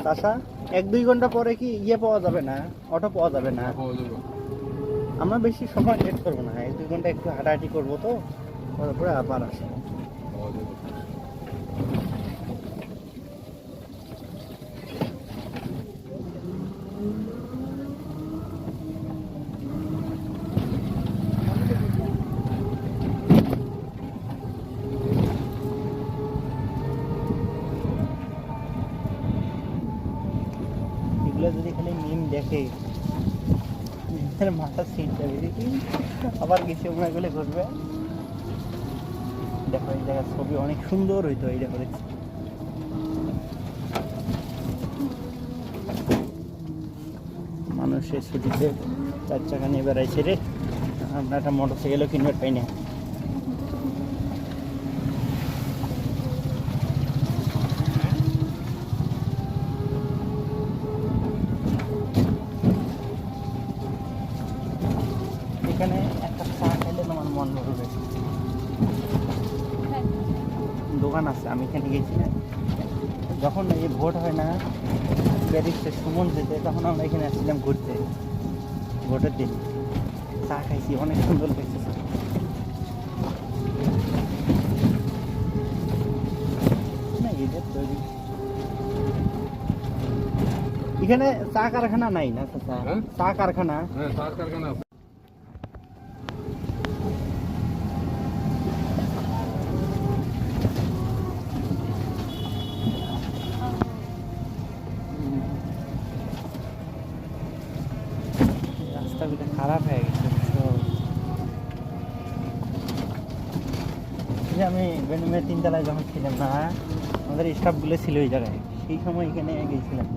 চাষা 1-2 ঘন্টা পরে কি ইয়ে পাওয়া যাবে না, অটো পাওয়া যাবে না? আমরা বেশি সময় লেট করবো না, 1-2 ঘন্টা একটু হাঁটাহাঁটি করবো, তো তারপরে আবার আসবো। এগুলো যদি খালি মিম দেখে মাথা সিট যাবে, দেখি আবার কিছু মনে করলে ঘুরবে। দেখো এই জায়গার ছবি অনেক সুন্দর হইতো, এই দেখো দেখছি। মানুষের ছুটিতে 4 চাকা নিয়ে বেড়াইছে রে, আমরা একটা মোটর সাইকেলও কিনবার পাই না। এখানে একটা চা খাইলে তোমার মন ভরবে। দোকান আছে, আমি এখানে গেছি না, যখন এই ভোট হয় না, প্যারিসে সুমন যেতে, তখন আমরা এখানে আসছিলাম ঘুরতে, ভোটের দিন। চা খাইছি, অনেক সুন্দর লাগছে চা। না এদের তৈরি এখানে চা কারখানা নাই না? চা কারখানা, রাস্তাগুলো খারাপ হয়ে গেছে। আমি বেনুমের 3 তলায় যখন ছিলাম না, আমাদের স্টাফগুলো ছিল ওই জায়গায়, সেই সময় এখানে গেছিলাম।